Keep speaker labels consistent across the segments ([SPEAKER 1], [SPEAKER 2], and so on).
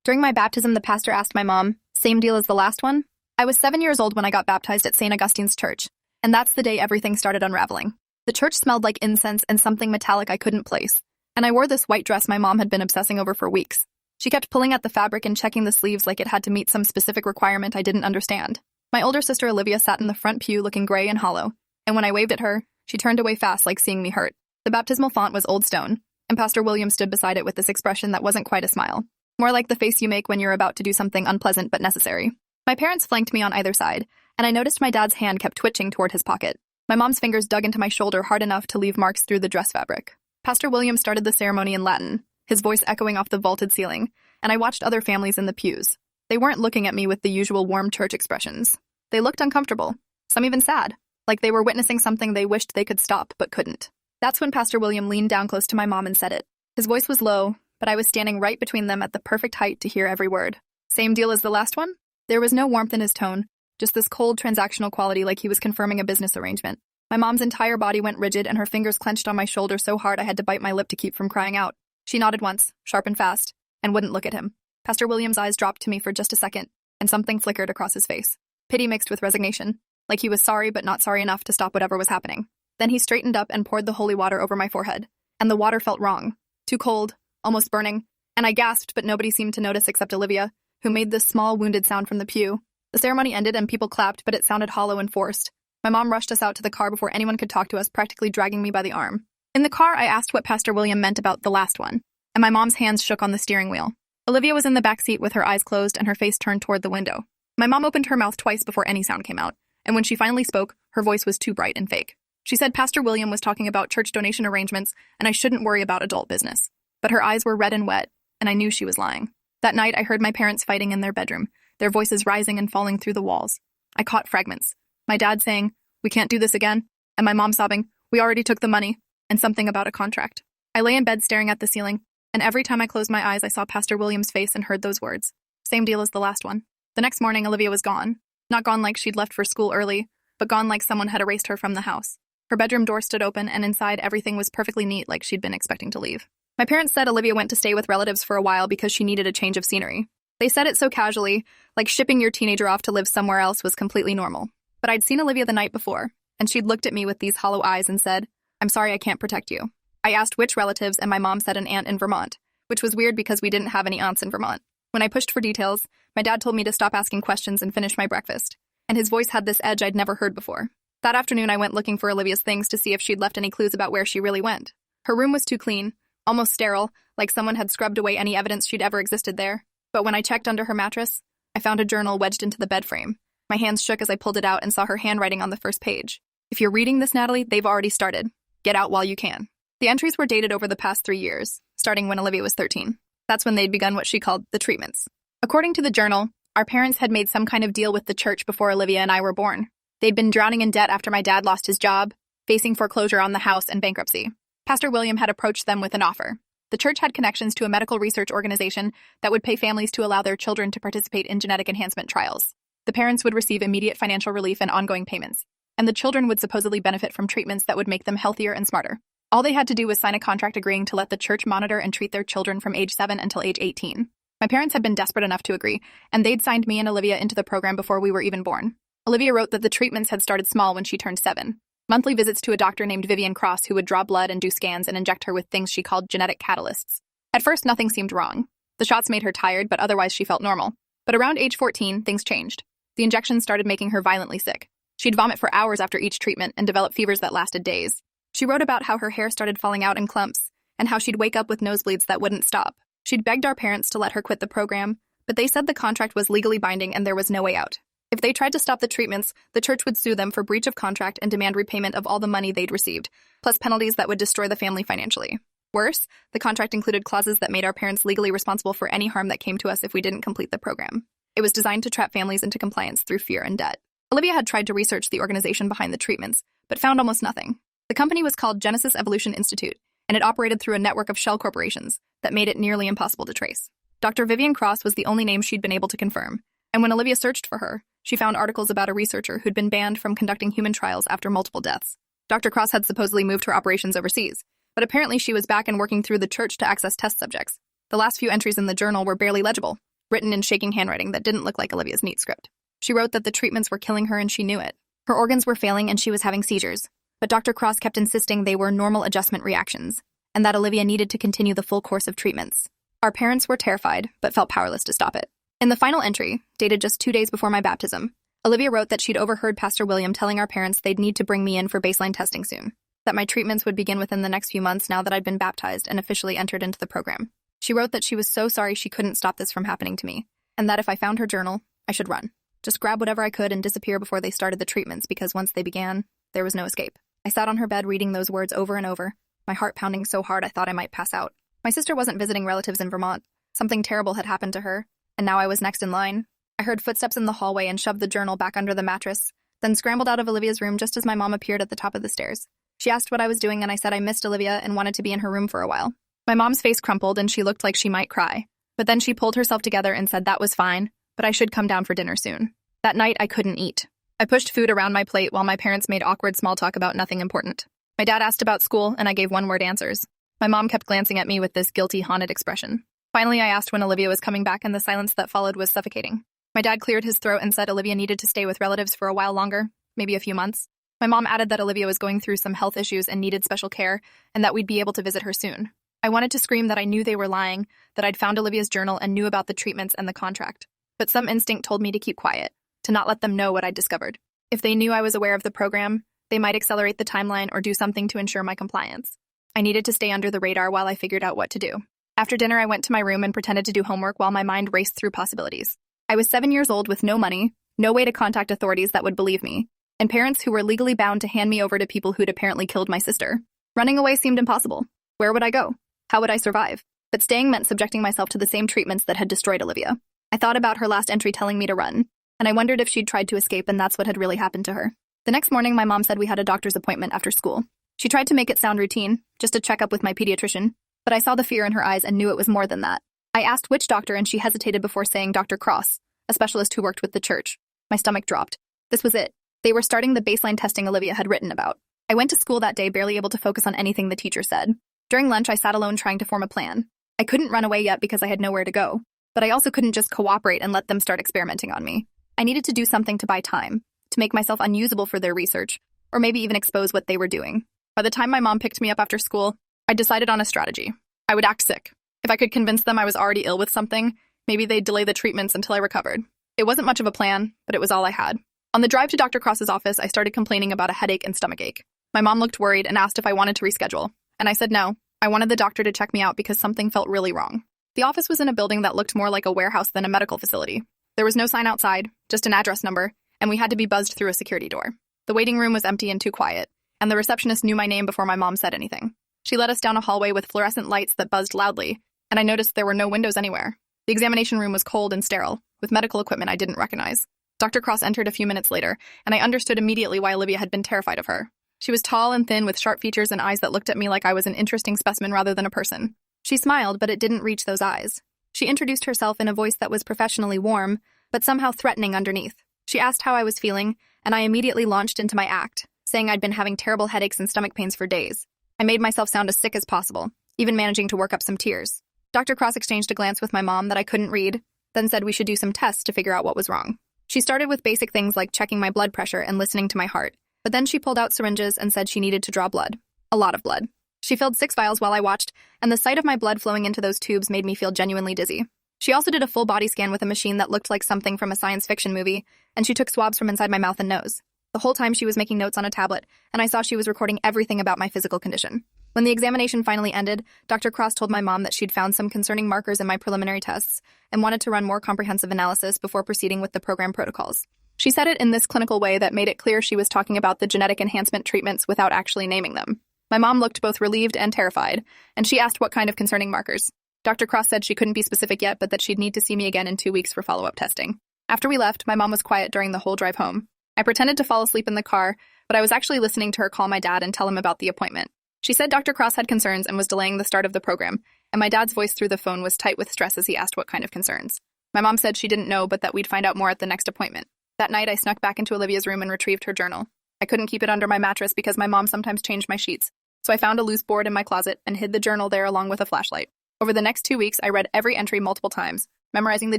[SPEAKER 1] During my baptism, the pastor asked my mom, "Same deal as the last one?" I was 7 years old when I got baptized at St. Augustine's Church, and that's the day everything started unraveling. The church smelled like incense and something metallic I couldn't place, and I wore this white dress my mom had been obsessing over for weeks. She kept pulling at the fabric and checking the sleeves like it had to meet some specific requirement I didn't understand. My older sister Olivia sat in the front pew looking gray and hollow, and when I waved at her, she turned away fast like seeing me hurt. The baptismal font was old stone, and Pastor William stood beside it with this expression that wasn't quite a smile. More like the face you make when you're about to do something unpleasant but necessary. My parents flanked me on either side, and I noticed my dad's hand kept twitching toward his pocket. My mom's fingers dug into my shoulder hard enough to leave marks through the dress fabric. Pastor William started the ceremony in Latin, his voice echoing off the vaulted ceiling, and I watched other families in the pews. They weren't looking at me with the usual warm church expressions. They looked uncomfortable, some even sad, like they were witnessing something they wished they could stop but couldn't. That's when Pastor William leaned down close to my mom and said it. His voice was low, but I was standing right between them at the perfect height to hear every word. Same deal as the last one? There was no warmth in his tone, just this cold transactional quality like he was confirming a business arrangement. My mom's entire body went rigid and her fingers clenched on my shoulder so hard I had to bite my lip to keep from crying out. She nodded once, sharp and fast, and wouldn't look at him. Pastor William's eyes dropped to me for just a second, and something flickered across his face. Pity mixed with resignation, like he was sorry but not sorry enough to stop whatever was happening. Then he straightened up and poured the holy water over my forehead, and the water felt wrong. Too cold, almost burning, and I gasped but nobody seemed to notice except Olivia, who made this small wounded sound from the pew. The ceremony ended and people clapped, but it sounded hollow and forced. My mom rushed us out to the car before anyone could talk to us, practically dragging me by the arm. In the car, I asked what Pastor William meant about the last one, and my mom's hands shook on the steering wheel. Olivia was in the back seat with her eyes closed and her face turned toward the window. My mom opened her mouth twice before any sound came out, and when she finally spoke, her voice was too bright and fake. She said Pastor William was talking about church donation arrangements, and I shouldn't worry about adult business. But her eyes were red and wet, and I knew she was lying. That night, I heard my parents fighting in their bedroom, their voices rising and falling through the walls. I caught fragments. My dad saying, "We can't do this again," and my mom sobbing, "We already took the money," and something about a contract. I lay in bed staring at the ceiling, and every time I closed my eyes, I saw Pastor William's face and heard those words. Same deal as the last one. The next morning, Olivia was gone. Not gone like she'd left for school early, but gone like someone had erased her from the house. Her bedroom door stood open, and inside everything was perfectly neat like she'd been expecting to leave. My parents said Olivia went to stay with relatives for a while because she needed a change of scenery. They said it so casually, like shipping your teenager off to live somewhere else was completely normal. But I'd seen Olivia the night before, and she'd looked at me with these hollow eyes and said, "I'm sorry I can't protect you." I asked which relatives, and my mom said an aunt in Vermont, which was weird because we didn't have any aunts in Vermont. When I pushed for details, my dad told me to stop asking questions and finish my breakfast, and his voice had this edge I'd never heard before. That afternoon, I went looking for Olivia's things to see if she'd left any clues about where she really went. Her room was too clean, almost sterile, like someone had scrubbed away any evidence she'd ever existed there. But when I checked under her mattress, I found a journal wedged into the bed frame. My hands shook as I pulled it out and saw her handwriting on the first page. "If you're reading this, Natalie, they've already started. Get out while you can." The entries were dated over the past 3 years, starting when Olivia was 13. That's when they'd begun what she called the treatments. According to the journal, our parents had made some kind of deal with the church before Olivia and I were born. They'd been drowning in debt after my dad lost his job, facing foreclosure on the house and bankruptcy. Pastor William had approached them with an offer. The church had connections to a medical research organization that would pay families to allow their children to participate in genetic enhancement trials. The parents would receive immediate financial relief and ongoing payments, and the children would supposedly benefit from treatments that would make them healthier and smarter. All they had to do was sign a contract agreeing to let the church monitor and treat their children from age 7 until age 18. My parents had been desperate enough to agree, and they'd signed me and Olivia into the program before we were even born. Olivia wrote that the treatments had started small when she turned 7. Monthly visits to a doctor named Vivian Cross who would draw blood and do scans and inject her with things she called genetic catalysts. At first, nothing seemed wrong. The shots made her tired, but otherwise she felt normal. But around age 14, things changed. The injections started making her violently sick. She'd vomit for hours after each treatment and develop fevers that lasted days. She wrote about how her hair started falling out in clumps and how she'd wake up with nosebleeds that wouldn't stop. She'd begged our parents to let her quit the program, but they said the contract was legally binding and there was no way out. If they tried to stop the treatments, the church would sue them for breach of contract and demand repayment of all the money they'd received, plus penalties that would destroy the family financially. Worse, the contract included clauses that made our parents legally responsible for any harm that came to us if we didn't complete the program. It was designed to trap families into compliance through fear and debt. Olivia had tried to research the organization behind the treatments, but found almost nothing. The company was called Genesis Evolution Institute, and it operated through a network of shell corporations that made it nearly impossible to trace. Dr. Vivian Cross was the only name she'd been able to confirm, and when Olivia searched for her, she found articles about a researcher who'd been banned from conducting human trials after multiple deaths. Dr. Cross had supposedly moved her operations overseas, but apparently she was back and working through the church to access test subjects. The last few entries in the journal were barely legible. written in shaking handwriting that didn't look like Olivia's neat script. She wrote that the treatments were killing her and she knew it. Her organs were failing and she was having seizures, but Dr. Cross kept insisting they were normal adjustment reactions, and that Olivia needed to continue the full course of treatments. Our parents were terrified, but felt powerless to stop it. In the final entry, dated just 2 days before my baptism, Olivia wrote that she'd overheard Pastor William telling our parents they'd need to bring me in for baseline testing soon, that my treatments would begin within the next few months now that I'd been baptized and officially entered into the program. She wrote that she was so sorry she couldn't stop this from happening to me, and that if I found her journal, I should run. Just grab whatever I could and disappear before they started the treatments, because once they began, there was no escape. I sat on her bed reading those words over and over, my heart pounding so hard I thought I might pass out. My sister wasn't visiting relatives in Vermont. Something terrible had happened to her, and now I was next in line. I heard footsteps in the hallway and shoved the journal back under the mattress, then scrambled out of Olivia's room just as my mom appeared at the top of the stairs. She asked what I was doing, and I said I missed Olivia and wanted to be in her room for a while. My mom's face crumpled and she looked like she might cry, but then she pulled herself together and said that was fine, but I should come down for dinner soon. That night, I couldn't eat. I pushed food around my plate while my parents made awkward small talk about nothing important. My dad asked about school, and I gave one-word answers. My mom kept glancing at me with this guilty, haunted expression. Finally, I asked when Olivia was coming back, and the silence that followed was suffocating. My dad cleared his throat and said Olivia needed to stay with relatives for a while longer, maybe a few months. My mom added that Olivia was going through some health issues and needed special care, and that we'd be able to visit her soon. I wanted to scream that I knew they were lying, that I'd found Olivia's journal and knew about the treatments and the contract. But some instinct told me to keep quiet, to not let them know what I'd discovered. If they knew I was aware of the program, they might accelerate the timeline or do something to ensure my compliance. I needed to stay under the radar while I figured out what to do. After dinner, I went to my room and pretended to do homework while my mind raced through possibilities. I was 7 years old with no money, no way to contact authorities that would believe me, and parents who were legally bound to hand me over to people who'd apparently killed my sister. Running away seemed impossible. Where would I go? How would I survive? But staying meant subjecting myself to the same treatments that had destroyed Olivia. I thought about her last entry telling me to run, and I wondered if she'd tried to escape and that's what had really happened to her. The next morning, my mom said we had a doctor's appointment after school. She tried to make it sound routine, just to check up with my pediatrician, but I saw the fear in her eyes and knew it was more than that. I asked which doctor, and she hesitated before saying Dr. Cross, a specialist who worked with the church. My stomach dropped. This was it. They were starting the baseline testing Olivia had written about. I went to school that day barely able to focus on anything the teacher said. During lunch, I sat alone trying to form a plan. I couldn't run away yet because I had nowhere to go, but I also couldn't just cooperate and let them start experimenting on me. I needed to do something to buy time, to make myself unusable for their research, or maybe even expose what they were doing. By the time my mom picked me up after school, I decided on a strategy. I would act sick. If I could convince them I was already ill with something, maybe they'd delay the treatments until I recovered. It wasn't much of a plan, but it was all I had. On the drive to Dr. Cross's office, I started complaining about a headache and stomachache. My mom looked worried and asked if I wanted to reschedule, and I said no. I wanted the doctor to check me out because something felt really wrong. The office was in a building that looked more like a warehouse than a medical facility. There was no sign outside, just an address number, and we had to be buzzed through a security door. The waiting room was empty and too quiet, and the receptionist knew my name before my mom said anything. She led us down a hallway with fluorescent lights that buzzed loudly, and I noticed there were no windows anywhere. The examination room was cold and sterile, with medical equipment I didn't recognize. Dr. Cross entered a few minutes later, and I understood immediately why Olivia had been terrified of her. She was tall and thin with sharp features and eyes that looked at me like I was an interesting specimen rather than a person. She smiled, but it didn't reach those eyes. She introduced herself in a voice that was professionally warm, but somehow threatening underneath. She asked how I was feeling, and I immediately launched into my act, saying I'd been having terrible headaches and stomach pains for days. I made myself sound as sick as possible, even managing to work up some tears. Dr. Cross exchanged a glance with my mom that I couldn't read, then said we should do some tests to figure out what was wrong. She started with basic things like checking my blood pressure and listening to my heart, but then she pulled out syringes and said she needed to draw blood. A lot of blood. She filled 6 vials while I watched, and the sight of my blood flowing into those tubes made me feel genuinely dizzy. She also did a full body scan with a machine that looked like something from a science fiction movie, and she took swabs from inside my mouth and nose. The whole time she was making notes on a tablet, and I saw she was recording everything about my physical condition. When the examination finally ended, Dr. Cross told my mom that she'd found some concerning markers in my preliminary tests and wanted to run more comprehensive analysis before proceeding with the program protocols. She said it in this clinical way that made it clear she was talking about the genetic enhancement treatments without actually naming them. My mom looked both relieved and terrified, and she asked what kind of concerning markers. Dr. Cross said she couldn't be specific yet, but that she'd need to see me again in 2 weeks for follow-up testing. After we left, my mom was quiet during the whole drive home. I pretended to fall asleep in the car, but I was actually listening to her call my dad and tell him about the appointment. She said Dr. Cross had concerns and was delaying the start of the program, and my dad's voice through the phone was tight with stress as he asked what kind of concerns. My mom said she didn't know, but that we'd find out more at the next appointment. That night, I snuck back into Olivia's room and retrieved her journal. I couldn't keep it under my mattress because my mom sometimes changed my sheets, so I found a loose board in my closet and hid the journal there along with a flashlight. Over the next 2 weeks, I read every entry multiple times, memorizing the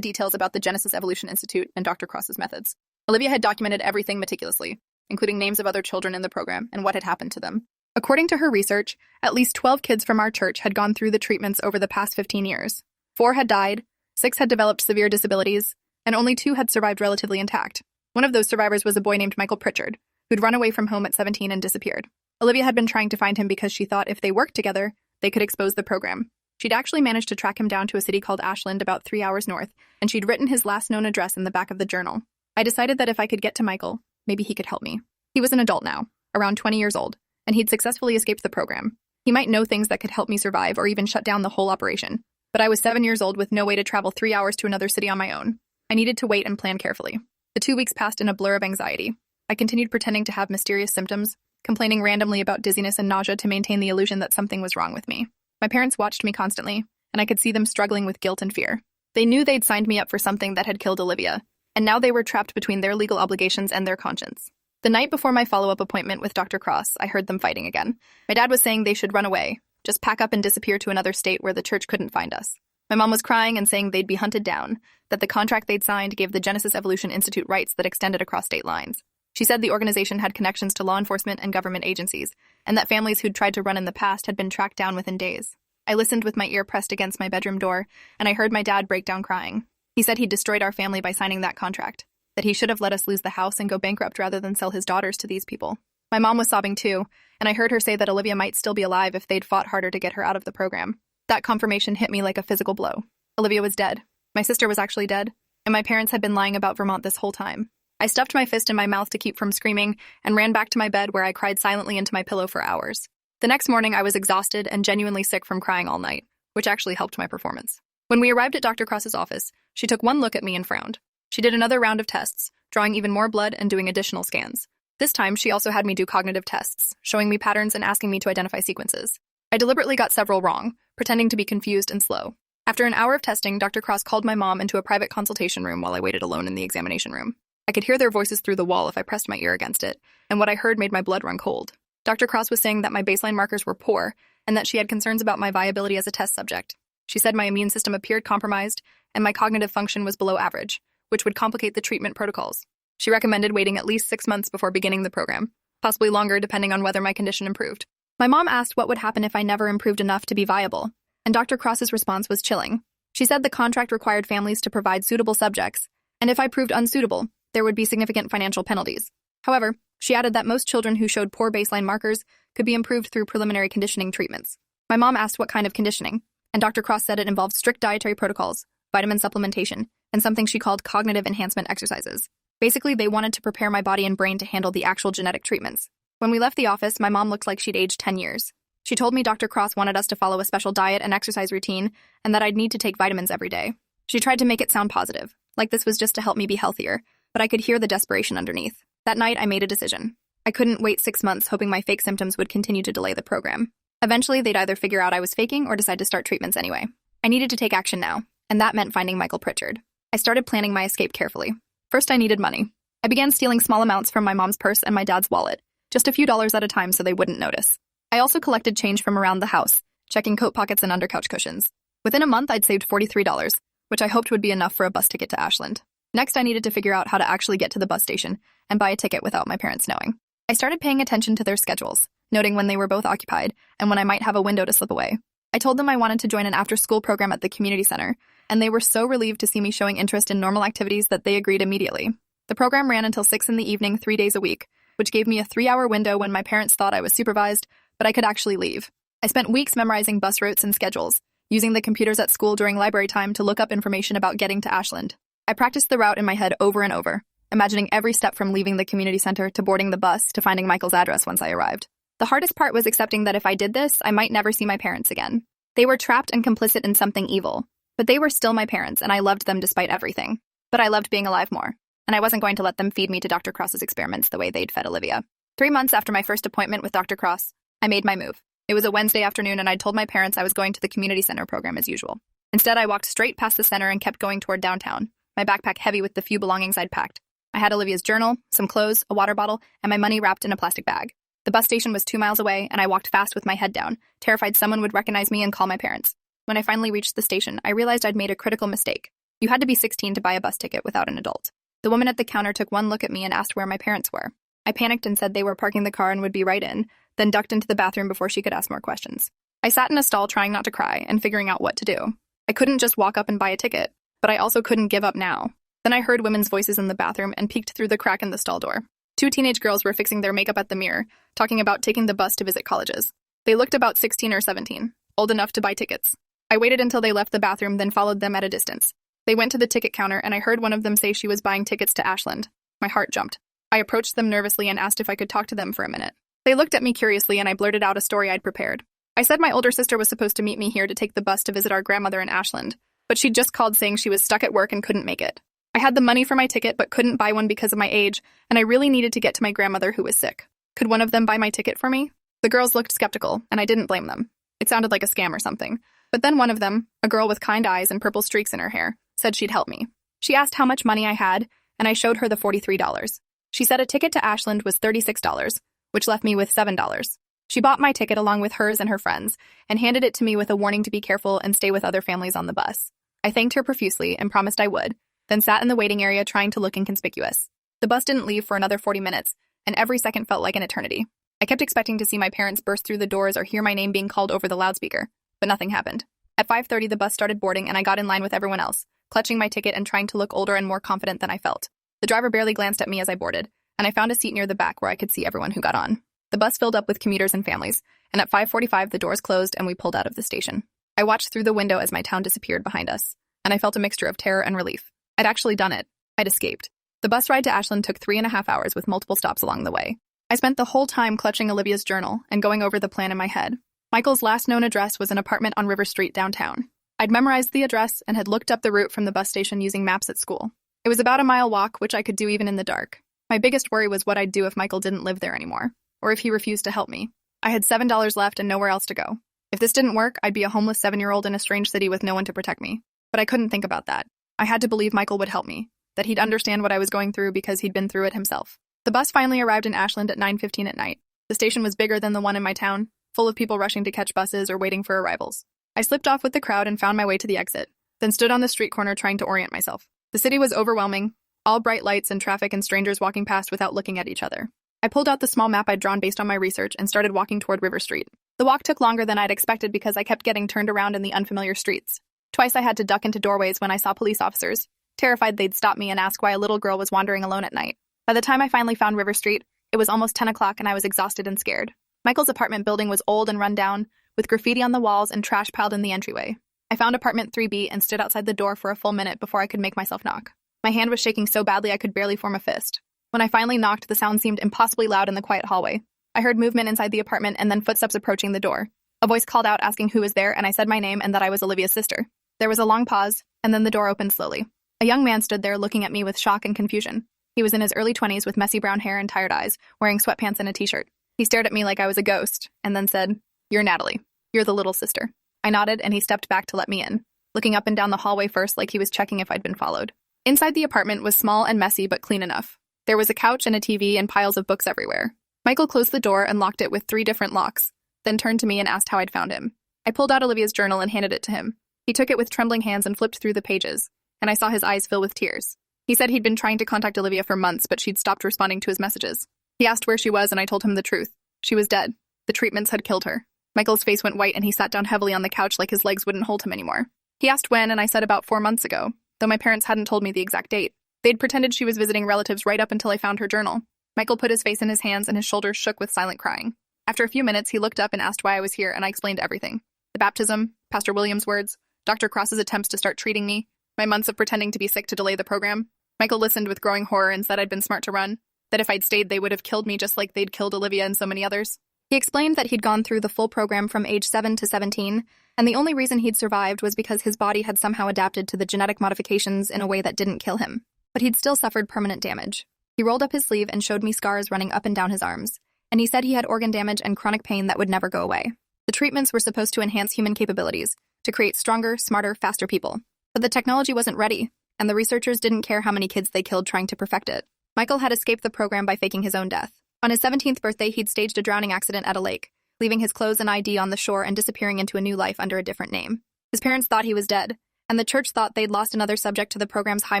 [SPEAKER 1] details about the Genesis Evolution Institute and Dr. Cross's methods. Olivia had documented everything meticulously, including names of other children in the program and what had happened to them. According to her research, at least 12 kids from our church had gone through the treatments over the past 15 years. 4 had died, 6 had developed severe disabilities, and only 2 had survived relatively intact. One of those survivors was a boy named Michael Pritchard, who'd run away from home at 17 and disappeared. Olivia had been trying to find him because she thought if they worked together, they could expose the program. She'd actually managed to track him down to a city called Ashland about 3 hours north, and she'd written his last known address in the back of the journal. I decided that if I could get to Michael, maybe he could help me. He was an adult now, around 20 years old, and he'd successfully escaped the program. He might know things that could help me survive or even shut down the whole operation. But I was 7 years old with no way to travel 3 hours to another city on my own. I needed to wait and plan carefully. The 2 weeks passed in a blur of anxiety. I continued pretending to have mysterious symptoms, complaining randomly about dizziness and nausea to maintain the illusion that something was wrong with me. My parents watched me constantly, and I could see them struggling with guilt and fear. They knew they'd signed me up for something that had killed Olivia, and now they were trapped between their legal obligations and their conscience. The night before my follow-up appointment with Dr. Cross, I heard them fighting again. My dad was saying they should run away, just pack up and disappear to another state where the church couldn't find us. My mom was crying and saying they'd be hunted down, that the contract they'd signed gave the Genesis Evolution Institute rights that extended across state lines. She said the organization had connections to law enforcement and government agencies, and that families who'd tried to run in the past had been tracked down within days. I listened with my ear pressed against my bedroom door, and I heard my dad break down crying. He said he'd destroyed our family by signing that contract, that he should have let us lose the house and go bankrupt rather than sell his daughters to these people. My mom was sobbing too, and I heard her say that Olivia might still be alive if they'd fought harder to get her out of the program. That confirmation hit me like a physical blow. Olivia was dead. My sister was actually dead, and my parents had been lying about Vermont this whole time. I stuffed my fist in my mouth to keep from screaming and ran back to my bed where I cried silently into my pillow for hours. The next morning, I was exhausted and genuinely sick from crying all night, which actually helped my performance. When we arrived at Dr. Cross's office, she took one look at me and frowned. She did another round of tests, drawing even more blood and doing additional scans. This time, she also had me do cognitive tests, showing me patterns and asking me to identify sequences. I deliberately got several wrong, pretending to be confused and slow. After an hour of testing, Dr. Cross called my mom into a private consultation room while I waited alone in the examination room. I could hear their voices through the wall if I pressed my ear against it, and what I heard made my blood run cold. Dr. Cross was saying that my baseline markers were poor, and that she had concerns about my viability as a test subject. She said my immune system appeared compromised, and my cognitive function was below average, which would complicate the treatment protocols. She recommended waiting at least 6 months before beginning the program, possibly longer depending on whether my condition improved. My mom asked what would happen if I never improved enough to be viable, and Dr. Cross's response was chilling. She said the contract required families to provide suitable subjects, and if I proved unsuitable, there would be significant financial penalties. However, she added that most children who showed poor baseline markers could be improved through preliminary conditioning treatments. My mom asked what kind of conditioning, and Dr. Cross said it involved strict dietary protocols, vitamin supplementation, and something she called cognitive enhancement exercises. Basically, they wanted to prepare my body and brain to handle the actual genetic treatments. When we left the office, my mom looked like she'd aged 10 years. She told me Dr. Cross wanted us to follow a special diet and exercise routine, and that I'd need to take vitamins every day. She tried to make it sound positive, like this was just to help me be healthier, but I could hear the desperation underneath. That night, I made a decision. I couldn't wait 6 months hoping my fake symptoms would continue to delay the program. Eventually, they'd either figure out I was faking or decide to start treatments anyway. I needed to take action now, and that meant finding Michael Pritchard. I started planning my escape carefully. First, I needed money. I began stealing small amounts from my mom's purse and my dad's wallet, just a few dollars at a time so they wouldn't notice. I also collected change from around the house, checking coat pockets and under couch cushions. Within a month, I'd saved $43, which I hoped would be enough for a bus ticket to Ashland. Next, I needed to figure out how to actually get to the bus station and buy a ticket without my parents knowing. I started paying attention to their schedules, noting when they were both occupied and when I might have a window to slip away. I told them I wanted to join an after-school program at the community center, and they were so relieved to see me showing interest in normal activities that they agreed immediately. The program ran until 6 in the evening, 3 days a week, which gave me a 3-hour window when my parents thought I was supervised, but I could actually leave. I spent weeks memorizing bus routes and schedules, using the computers at school during library time to look up information about getting to Ashland. I practiced the route in my head over and over, imagining every step from leaving the community center to boarding the bus to finding Michael's address once I arrived. The hardest part was accepting that if I did this, I might never see my parents again. They were trapped and complicit in something evil, but they were still my parents, and I loved them despite everything. But I loved being alive more, and I wasn't going to let them feed me to Dr. Cross's experiments the way they'd fed Olivia. 3 months after my first appointment with Dr. Cross, I made my move. It was a Wednesday afternoon, and I'd told my parents I was going to the community center program as usual. Instead, I walked straight past the center and kept going toward downtown, my backpack heavy with the few belongings I'd packed. I had Olivia's journal, some clothes, a water bottle, and my money wrapped in a plastic bag. The bus station was 2 miles away, and I walked fast with my head down, terrified someone would recognize me and call my parents. When I finally reached the station, I realized I'd made a critical mistake. You had to be 16 to buy a bus ticket without an adult. The woman at the counter took one look at me and asked where my parents were. I panicked and said they were parking the car and would be right in, then ducked into the bathroom before she could ask more questions. I sat in a stall trying not to cry and figuring out what to do. I couldn't just walk up and buy a ticket, but I also couldn't give up now. Then I heard women's voices in the bathroom and peeked through the crack in the stall door. 2 teenage girls were fixing their makeup at the mirror, talking about taking the bus to visit colleges. They looked about 16 or 17, old enough to buy tickets. I waited until they left the bathroom, then followed them at a distance. They went to the ticket counter, and I heard one of them say she was buying tickets to Ashland. My heart jumped. I approached them nervously and asked if I could talk to them for a minute. They looked at me curiously, and I blurted out a story I'd prepared. I said my older sister was supposed to meet me here to take the bus to visit our grandmother in Ashland, but she'd just called saying she was stuck at work and couldn't make it. I had the money for my ticket but couldn't buy one because of my age, and I really needed to get to my grandmother who was sick. Could one of them buy my ticket for me? The girls looked skeptical, and I didn't blame them. It sounded like a scam or something. But then one of them, a girl with kind eyes and purple streaks in her hair, said she'd help me. She asked how much money I had, and I showed her the $43. She said a ticket to Ashland was $36, which left me with $7. She bought my ticket along with hers and her friends, and handed it to me with a warning to be careful and stay with other families on the bus. I thanked her profusely and promised I would, then sat in the waiting area trying to look inconspicuous. The bus didn't leave for another 40 minutes, and every second felt like an eternity. I kept expecting to see my parents burst through the doors or hear my name being called over the loudspeaker, but nothing happened. At 5:30, the bus started boarding, and I got in line with everyone else, clutching my ticket and trying to look older and more confident than I felt. The driver barely glanced at me as I boarded, and I found a seat near the back where I could see everyone who got on. The bus filled up with commuters and families, and at 5:45, the doors closed and we pulled out of the station. I watched through the window as my town disappeared behind us, and I felt a mixture of terror and relief. I'd actually done it. I'd escaped. The bus ride to Ashland took 3.5 hours with multiple stops along the way. I spent the whole time clutching Olivia's journal and going over the plan in my head. Michael's last known address was an apartment on River Street downtown. I'd memorized the address and had looked up the route from the bus station using maps at school. It was about a mile walk, which I could do even in the dark. My biggest worry was what I'd do if Michael didn't live there anymore, or if he refused to help me. I had $7 left and nowhere else to go. If this didn't work, I'd be a homeless 7-year-old in a strange city with no one to protect me. But I couldn't think about that. I had to believe Michael would help me, that he'd understand what I was going through because he'd been through it himself. The bus finally arrived in Ashland at 9:15 at night. The station was bigger than the one in my town, full of people rushing to catch buses or waiting for arrivals. I slipped off with the crowd and found my way to the exit, then stood on the street corner trying to orient myself. The city was overwhelming, all bright lights and traffic and strangers walking past without looking at each other. I pulled out the small map I'd drawn based on my research and started walking toward River Street. The walk took longer than I'd expected because I kept getting turned around in the unfamiliar streets. Twice I had to duck into doorways when I saw police officers, terrified they'd stop me and ask why a little girl was wandering alone at night. By the time I finally found River Street, it was almost 10 o'clock and I was exhausted and scared. Michael's apartment building was old and run down, with graffiti on the walls and trash piled in the entryway. I found apartment 3B and stood outside the door for a full minute before I could make myself knock. My hand was shaking so badly I could barely form a fist. When I finally knocked, the sound seemed impossibly loud in the quiet hallway. I heard movement inside the apartment and then footsteps approaching the door. A voice called out asking who was there, and I said my name and that I was Olivia's sister. There was a long pause, and then the door opened slowly. A young man stood there looking at me with shock and confusion. He was in his early 20s with messy brown hair and tired eyes, wearing sweatpants and a t-shirt. He stared at me like I was a ghost, and then said, "You're Natalie. You're the little sister." I nodded, and he stepped back to let me in, looking up and down the hallway first like he was checking if I'd been followed. Inside the apartment was small and messy but clean enough. There was a couch and a TV and piles of books everywhere. Michael closed the door and locked it with 3 different locks, then turned to me and asked how I'd found him. I pulled out Olivia's journal and handed it to him. He took it with trembling hands and flipped through the pages, and I saw his eyes fill with tears. He said he'd been trying to contact Olivia for months, but she'd stopped responding to his messages. He asked where she was, and I told him the truth. She was dead. The treatments had killed her. Michael's face went white, and he sat down heavily on the couch like his legs wouldn't hold him anymore. He asked when, and I said about 4 months ago, though my parents hadn't told me the exact date. They'd pretended she was visiting relatives right up until I found her journal. Michael put his face in his hands, and his shoulders shook with silent crying. After a few minutes, he looked up and asked why I was here, and I explained everything. The baptism, Pastor Williams' words, Dr. Cross's attempts to start treating me, my months of pretending to be sick to delay the program. Michael listened with growing horror and said I'd been smart to run, that if I'd stayed they would have killed me just like they'd killed Olivia and so many others. He explained that he'd gone through the full program from age 7 to 17, and the only reason he'd survived was because his body had somehow adapted to the genetic modifications in a way that didn't kill him. But he'd still suffered permanent damage. He rolled up his sleeve and showed me scars running up and down his arms, and he said he had organ damage and chronic pain that would never go away. The treatments were supposed to enhance human capabilities, to create stronger, smarter, faster people. But the technology wasn't ready, and the researchers didn't care how many kids they killed trying to perfect it. Michael had escaped the program by faking his own death. On his 17th birthday, he'd staged a drowning accident at a lake, leaving his clothes and ID on the shore and disappearing into a new life under a different name. His parents thought he was dead, and the church thought they'd lost another subject to the program's high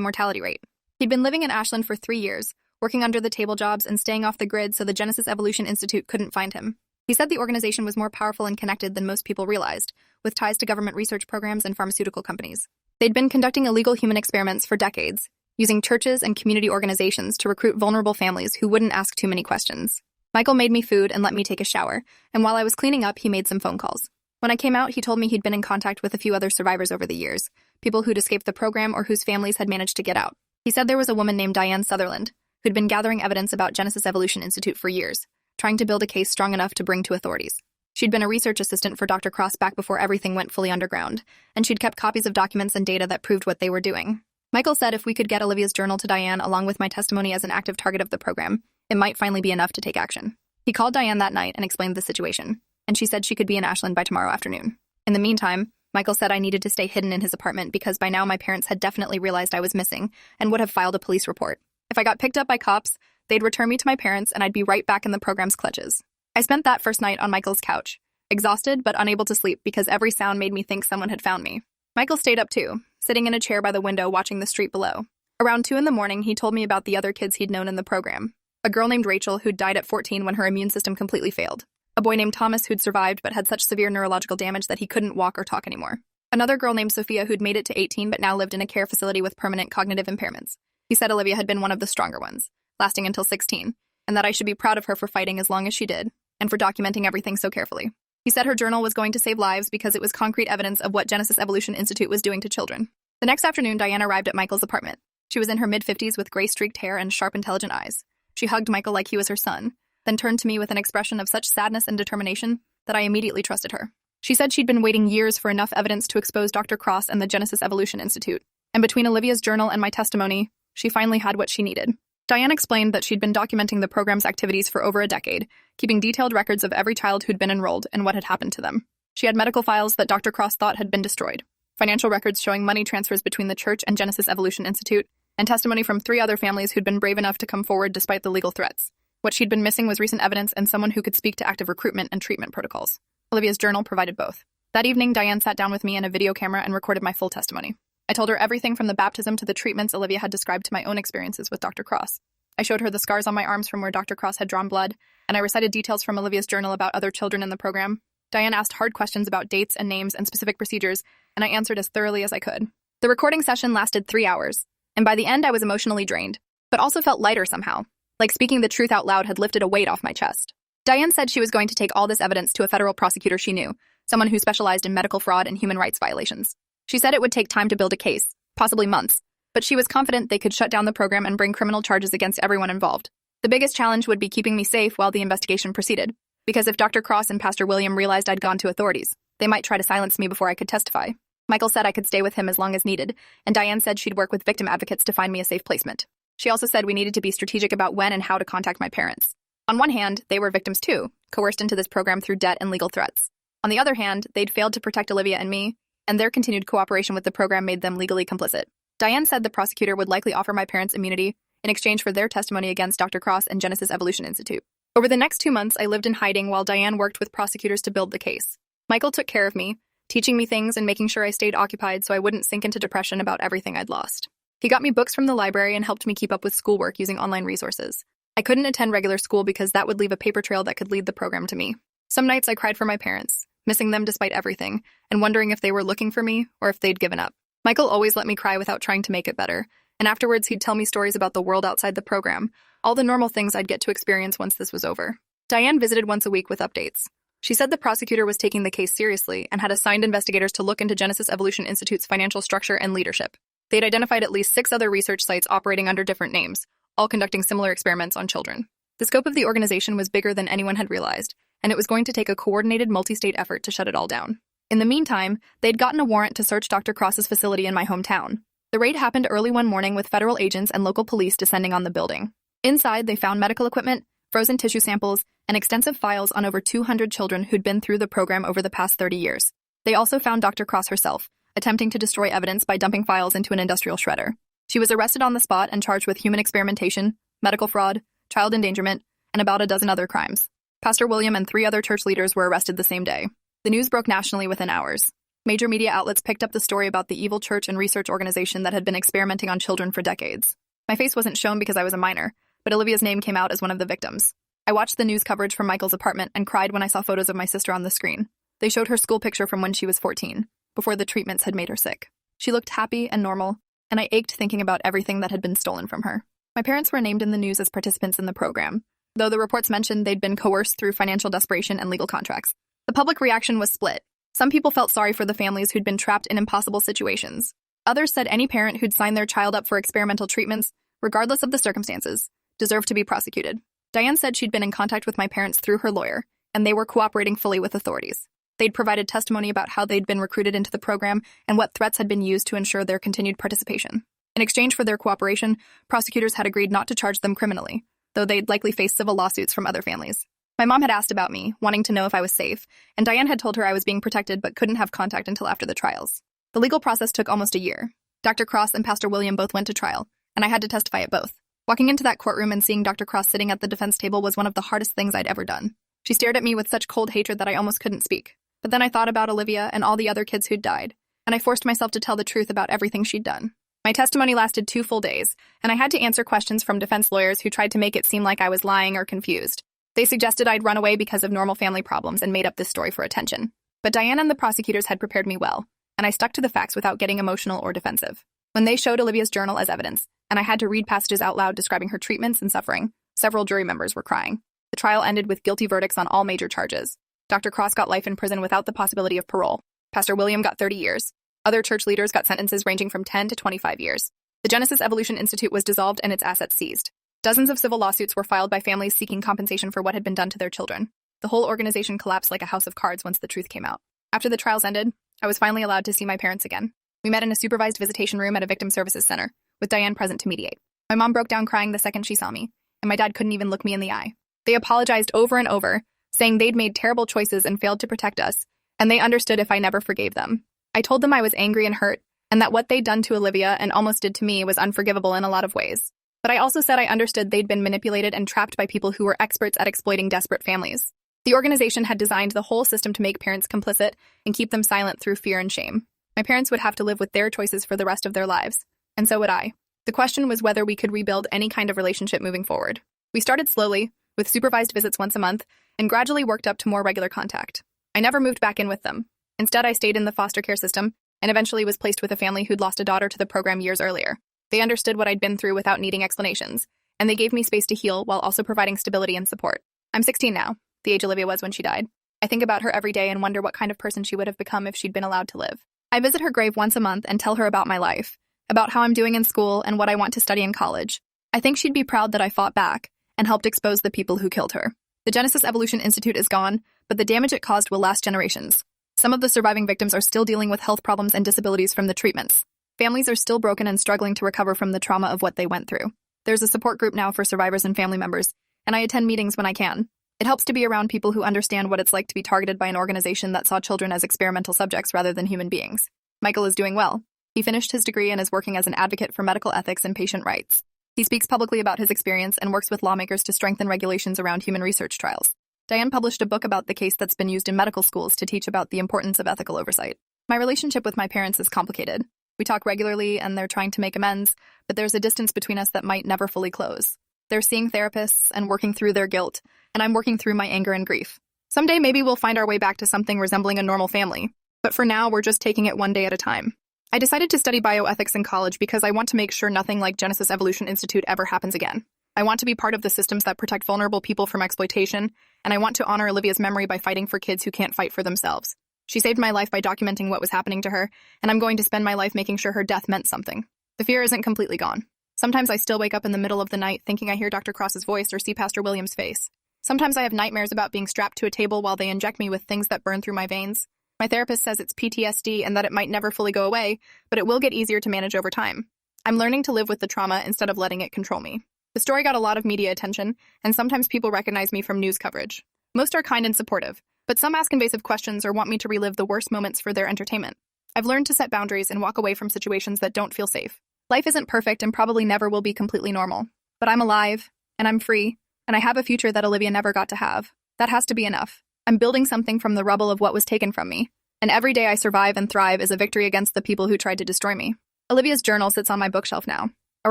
[SPEAKER 1] mortality rate. He'd been living in Ashland for 3 years, working under the table jobs and staying off the grid so the Genesis Evolution Institute couldn't find him. He said the organization was more powerful and connected than most people realized, with ties to government research programs and pharmaceutical companies. They'd been conducting illegal human experiments for decades, using churches and community organizations to recruit vulnerable families who wouldn't ask too many questions. Michael made me food and let me take a shower, and while I was cleaning up, he made some phone calls. When I came out, he told me he'd been in contact with a few other survivors over the years, people who'd escaped the program or whose families had managed to get out. He said there was a woman named Diane Sutherland, who'd been gathering evidence about Genesis Evolution Institute for years, trying to build a case strong enough to bring to authorities. She'd been a research assistant for Dr. Cross back before everything went fully underground, and she'd kept copies of documents and data that proved what they were doing. Michael said if we could get Olivia's journal to Diane along with my testimony as an active target of the program, it might finally be enough to take action. He called Diane that night and explained the situation, and she said she could be in Ashland by tomorrow afternoon. In the meantime, Michael said I needed to stay hidden in his apartment because by now my parents had definitely realized I was missing and would have filed a police report. If I got picked up by cops, they'd return me to my parents and I'd be right back in the program's clutches. I spent that first night on Michael's couch, exhausted but unable to sleep because every sound made me think someone had found me. Michael stayed up too, sitting in a chair by the window watching the street below. Around 2 a.m, he told me about the other kids he'd known in the program. A girl named Rachel who'd died at 14 when her immune system completely failed. A boy named Thomas who'd survived but had such severe neurological damage that he couldn't walk or talk anymore. Another girl named Sophia who'd made it to 18 but now lived in a care facility with permanent cognitive impairments. He said Olivia had been one of the stronger ones, lasting until 16, and that I should be proud of her for fighting as long as she did, and for documenting everything so carefully. He said her journal was going to save lives because it was concrete evidence of what Genesis Evolution Institute was doing to children. The next afternoon, Diane arrived at Michael's apartment. She was in her mid-50s with gray-streaked hair and sharp, intelligent eyes. She hugged Michael like he was her son, then turned to me with an expression of such sadness and determination that I immediately trusted her. She said she'd been waiting years for enough evidence to expose Dr. Cross and the Genesis Evolution Institute, and between Olivia's journal and my testimony, she finally had what she needed. Diane explained that she'd been documenting the program's activities for over a decade, keeping detailed records of every child who'd been enrolled and what had happened to them. She had medical files that Dr. Cross thought had been destroyed, financial records showing money transfers between the church and Genesis Evolution Institute, and testimony from 3 other families who'd been brave enough to come forward despite the legal threats. What she'd been missing was recent evidence and someone who could speak to active recruitment and treatment protocols. Olivia's journal provided both. That evening, Diane sat down with me and a video camera and recorded my full testimony. I told her everything from the baptism to the treatments Olivia had described to my own experiences with Dr. Cross. I showed her the scars on my arms from where Dr. Cross had drawn blood, and I recited details from Olivia's journal about other children in the program. Diane asked hard questions about dates and names and specific procedures, and I answered as thoroughly as I could. The recording session lasted 3 hours, and by the end I was emotionally drained, but also felt lighter somehow, like speaking the truth out loud had lifted a weight off my chest. Diane said she was going to take all this evidence to a federal prosecutor she knew, someone who specialized in medical fraud and human rights violations. She said it would take time to build a case, possibly months, but she was confident they could shut down the program and bring criminal charges against everyone involved. The biggest challenge would be keeping me safe while the investigation proceeded, because if Dr. Cross and Pastor William realized I'd gone to authorities, they might try to silence me before I could testify. Michael said I could stay with him as long as needed, and Diane said she'd work with victim advocates to find me a safe placement. She also said we needed to be strategic about when and how to contact my parents. On one hand, they were victims too, coerced into this program through debt and legal threats. On the other hand, they'd failed to protect Olivia and me, and their continued cooperation with the program made them legally complicit. Diane said the prosecutor would likely offer my parents immunity in exchange for their testimony against Dr. Cross and Genesis Evolution Institute. Over the next 2 months, I lived in hiding while Diane worked with prosecutors to build the case. Michael took care of me, teaching me things and making sure I stayed occupied so I wouldn't sink into depression about everything I'd lost. He got me books from the library and helped me keep up with schoolwork using online resources. I couldn't attend regular school because that would leave a paper trail that could lead the program to me. Some nights I cried for my parents, missing them despite everything, and wondering if they were looking for me or if they'd given up. Michael always let me cry without trying to make it better, and afterwards he'd tell me stories about the world outside the program, all the normal things I'd get to experience once this was over. Diane visited once a week with updates. She said the prosecutor was taking the case seriously and had assigned investigators to look into Genesis Evolution Institute's financial structure and leadership. They'd identified at least 6 other research sites operating under different names, all conducting similar experiments on children. The scope of the organization was bigger than anyone had realized, and it was going to take a coordinated multi-state effort to shut it all down. In the meantime, they'd gotten a warrant to search Dr. Cross's facility in my hometown. The raid happened early one morning with federal agents and local police descending on the building. Inside, they found medical equipment, frozen tissue samples, and extensive files on over 200 children who'd been through the program over the past 30 years. They also found Dr. Cross herself, attempting to destroy evidence by dumping files into an industrial shredder. She was arrested on the spot and charged with human experimentation, medical fraud, child endangerment, and about a dozen other crimes. Pastor William and 3 other church leaders were arrested the same day. The news broke nationally within hours. Major media outlets picked up the story about the evil church and research organization that had been experimenting on children for decades. My face wasn't shown because I was a minor, but Olivia's name came out as one of the victims. I watched the news coverage from Michael's apartment and cried when I saw photos of my sister on the screen. They showed her school picture from when she was 14, before the treatments had made her sick. She looked happy and normal, and I ached thinking about everything that had been stolen from her. My parents were named in the news as participants in the program, though the reports mentioned they'd been coerced through financial desperation and legal contracts. The public reaction was split. Some people felt sorry for the families who'd been trapped in impossible situations. Others said any parent who'd signed their child up for experimental treatments, regardless of the circumstances, deserved to be prosecuted. Diane said she'd been in contact with my parents through her lawyer, and they were cooperating fully with authorities. They'd provided testimony about how they'd been recruited into the program and what threats had been used to ensure their continued participation. In exchange for their cooperation, prosecutors had agreed not to charge them criminally, though they'd likely face civil lawsuits from other families. My mom had asked about me, wanting to know if I was safe, and Diane had told her I was being protected but couldn't have contact until after the trials. The legal process took almost a year. Dr. Cross and Pastor William both went to trial, and I had to testify at both. Walking into that courtroom and seeing Dr. Cross sitting at the defense table was one of the hardest things I'd ever done. She stared at me with such cold hatred that I almost couldn't speak. But then I thought about Olivia and all the other kids who'd died, and I forced myself to tell the truth about everything she'd done. My testimony lasted 2 full days, and I had to answer questions from defense lawyers who tried to make it seem like I was lying or confused. They suggested I'd run away because of normal family problems and made up this story for attention. But Diane and the prosecutors had prepared me well, and I stuck to the facts without getting emotional or defensive. When they showed Olivia's journal as evidence, and I had to read passages out loud describing her treatments and suffering, several jury members were crying. The trial ended with guilty verdicts on all major charges. Dr. Cross got life in prison without the possibility of parole. Pastor William got 30 years. Other church leaders got sentences ranging from 10 to 25 years. The Genesis Evolution Institute was dissolved and its assets seized. Dozens of civil lawsuits were filed by families seeking compensation for what had been done to their children. The whole organization collapsed like a house of cards once the truth came out. After the trials ended, I was finally allowed to see my parents again. We met in a supervised visitation room at a victim services center, with Diane present to mediate. My mom broke down crying the second she saw me, and my dad couldn't even look me in the eye. They apologized over and over, saying they'd made terrible choices and failed to protect us, and they understood if I never forgave them. I told them I was angry and hurt, and that what they'd done to Olivia and almost did to me was unforgivable in a lot of ways. But I also said I understood they'd been manipulated and trapped by people who were experts at exploiting desperate families. The organization had designed the whole system to make parents complicit and keep them silent through fear and shame. My parents would have to live with their choices for the rest of their lives, and so would I. The question was whether we could rebuild any kind of relationship moving forward. We started slowly, with supervised visits once a month, and gradually worked up to more regular contact. I never moved back in with them. Instead, I stayed in the foster care system and eventually was placed with a family who'd lost a daughter to the program years earlier. They understood what I'd been through without needing explanations, and they gave me space to heal while also providing stability and support. I'm 16 now, the age Olivia was when she died. I think about her every day and wonder what kind of person she would have become if she'd been allowed to live. I visit her grave once a month and tell her about my life, about how I'm doing in school and what I want to study in college. I think she'd be proud that I fought back and helped expose the people who killed her. The Genesis Evolution Institute is gone, but the damage it caused will last generations. Some of the surviving victims are still dealing with health problems and disabilities from the treatments. Families are still broken and struggling to recover from the trauma of what they went through. There's a support group now for survivors and family members, and I attend meetings when I can. It helps to be around people who understand what it's like to be targeted by an organization that saw children as experimental subjects rather than human beings. Michael is doing well. He finished his degree and is working as an advocate for medical ethics and patient rights. He speaks publicly about his experience and works with lawmakers to strengthen regulations around human research trials. Diane published a book about the case that's been used in medical schools to teach about the importance of ethical oversight. My relationship with my parents is complicated. We talk regularly and they're trying to make amends, but there's a distance between us that might never fully close. They're seeing therapists and working through their guilt, and I'm working through my anger and grief. Someday maybe we'll find our way back to something resembling a normal family, but for now we're just taking it one day at a time. I decided to study bioethics in college because I want to make sure nothing like Genesis Evolution Institute ever happens again. I want to be part of the systems that protect vulnerable people from exploitation, and I want to honor Olivia's memory by fighting for kids who can't fight for themselves. She saved my life by documenting what was happening to her, and I'm going to spend my life making sure her death meant something. The fear isn't completely gone. Sometimes I still wake up in the middle of the night thinking I hear Dr. Cross's voice or see Pastor William's face. Sometimes I have nightmares about being strapped to a table while they inject me with things that burn through my veins. My therapist says it's PTSD and that it might never fully go away, but it will get easier to manage over time. I'm learning to live with the trauma instead of letting it control me. The story got a lot of media attention, and sometimes people recognize me from news coverage. Most are kind and supportive, but some ask invasive questions or want me to relive the worst moments for their entertainment. I've learned to set boundaries and walk away from situations that don't feel safe. Life isn't perfect and probably never will be completely normal, but I'm alive, and I'm free, and I have a future that Olivia never got to have. That has to be enough. I'm building something from the rubble of what was taken from me, And every day I survive and thrive is a victory against the people who tried to destroy me. Olivia's journal sits on my bookshelf now, a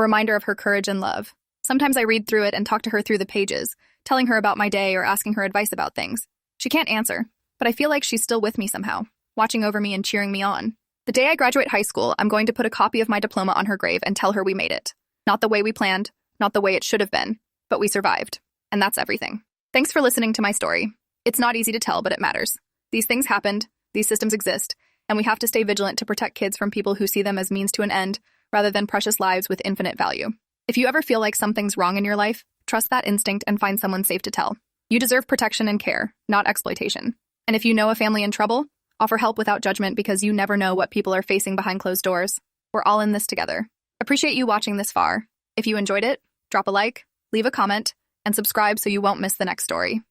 [SPEAKER 1] reminder of her courage and love. Sometimes I read through it and talk to her through the pages, telling her about my day or asking her advice about things. She can't answer, but I feel like she's still with me somehow, watching over me and cheering me on. The day I graduate high school, I'm going to put a copy of my diploma on her grave and tell her we made it. Not the way we planned, not the way it should have been, but we survived. And that's everything. Thanks for listening to my story. It's not easy to tell, but it matters. These things happened, these systems exist, and we have to stay vigilant to protect kids from people who see them as means to an end, rather than precious lives with infinite value. If you ever feel like something's wrong in your life, trust that instinct and find someone safe to tell. You deserve protection and care, not exploitation. And if you know a family in trouble, offer help without judgment because you never know what people are facing behind closed doors. We're all in this together. Appreciate you watching this far. If you enjoyed it, drop a like, leave a comment, and subscribe so you won't miss the next story.